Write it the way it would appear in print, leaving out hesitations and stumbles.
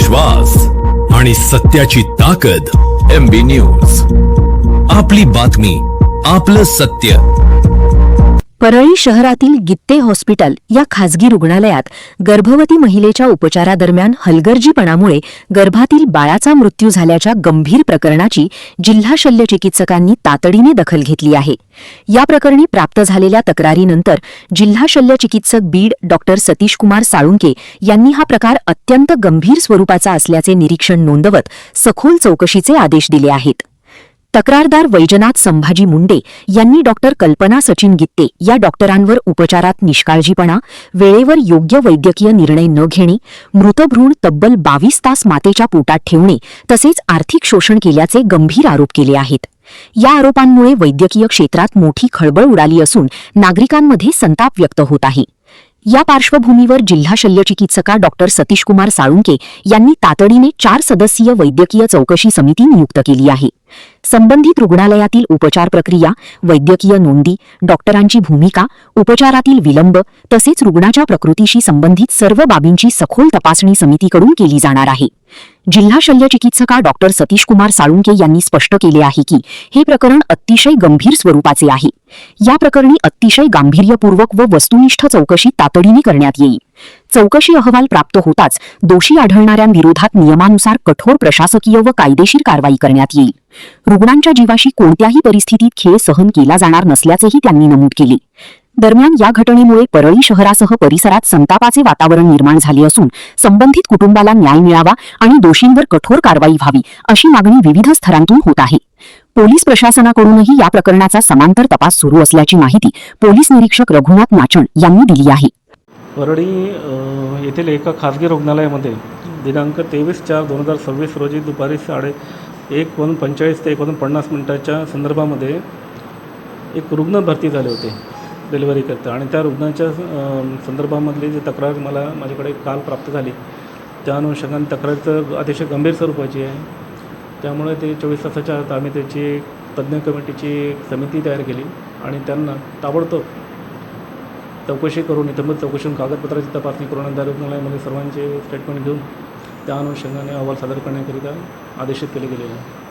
विश्वास आणि सत्याची ताकद. MB न्यूज, आपली बातमी, आपलं सत्य. परळी शहरातील गित्ते हॉस्पिटल या खासगी रुग्णालयात गर्भवती महिलेच्या उपचारादरम्यान हलगर्जीपणामुळे गर्भातील बाळाचा मृत्यू झाल्याच्या गंभीर प्रकरणाची जिल्हा शल्यचिकित्सकांनी तातडीने दखल घेतली आहे. या प्रकरणी प्राप्त झालेल्या तक्रारीनंतर जिल्हा शल्यचिकित्सक बीड डॉ. सतीशकुमार साळुंके यांनी हा प्रकार अत्यंत गंभीर स्वरूपाचा असल्याचे निरीक्षण नोंदवत सखोल चौकशीचे आदेश दिले आहेत. तक्रारदार वैजनाथ संभाजी मुंडे यांनी डॉक्टर कल्पना सचिन गित्ते या डॉक्टरांवर उपचारात निष्काळजीपणा, वेळेवर योग्य वैद्यकीय निर्णय न घेणे, मृत भ्रूण तब्बल 22 तास मातेच्या पोटात ठेवणे तसेच आर्थिक शोषण केल्याचे गंभीर आरोप केले आहेत. या आरोपांमुळे वैद्यकीय क्षेत्रात मोठी खळबळ उडाली असून नागरिकांमध्ये संताप व्यक्त होत आहे. या पार्श्वभूमीवर जिल्हा शल्यचिकित्सका डॉ. सतीशकुमार साळुंके यांनी तातडीने 4 सदस्यीय वैद्यकीय चौकशी समिती नियुक्त केली आहे. संबंधित रुग्णालयातील उपचार प्रक्रिया, वैद्यकीय नोंदी, डॉक्टरांची भूमिका, उपचारातील विलंब तसेच रुग्णाच्या प्रकृतीशी संबंधित सर्व बाबींची सखोल तपासणी समितीकडून केली जाणार आहे. जिल्हा शल्यचिकित्सका डॉ. सतीशकुमार साळुंके यांनी स्पष्ट केले आहे की हे प्रकरण अतिशय गंभीर स्वरूपाचे आहे. या प्रकरणी अतिशय गांभीर्यपूर्वक व वस्तुनिष्ठ चौकशी तातडीने करण्यात येईल. चौकशी अहवाल प्राप्त होताच दोषी आढळणाऱ्यांविरोधात नियमानुसार कठोर प्रशासकीय व कायदेशीर कारवाई करण्यात येईल. रुग्णांच्या जीवाशी कोणत्याही परिस्थितीत खेळ सहन केला जाणार नसल्याचेही त्यांनी नमूद केले. दरम्यान या घटनेमुळे परळी शहरासह परिसरात संतापाचे वातावरण निर्माण झाले असून संबंधित कुटुंबाला न्याय मिळावा आणि दोषींवर कठोर कारवाई व्हावी अशी मागणी विविध स्तरांतून होत आहे. पोलीस प्रशासनाकडूनही या प्रकरणाचा समांतर तपास सुरू असल्याची माहिती पोलीस निरीक्षक रघुनाथ नाचण यांनी दिली आहे. परळी येथील एका खासगी रुग्णालयामध्ये दिनांक 23/4/2026 रोजी दुपारी 1:45 ते 1:50 संदर्भामध्ये एक रुग्ण भरती झाले होते डिलिव्हरीकरता आणि त्या रुग्णाच्या संदर्भामधली जी तक्रार माझ्याकडे काल प्राप्त झाली त्या अनुषंगाने तक्रार तर अतिशय गंभीर स्वरूपाची आहे. त्यामुळे ते 24 तासाच्या आत आम्ही त्याची तज्ज्ञ कमिटीची समिती तयार केली आणि त्यांना ताबडतोब चौकशी करून इतर चौकशी कागदपत्राची तपासणी करून त्या रुग्णालयामध्ये सर्वांचे स्टेटमेंट घेऊन त्या अनुषंगाने अहवाल सादर करण्याकरिता आदेशित केले गेले आहे.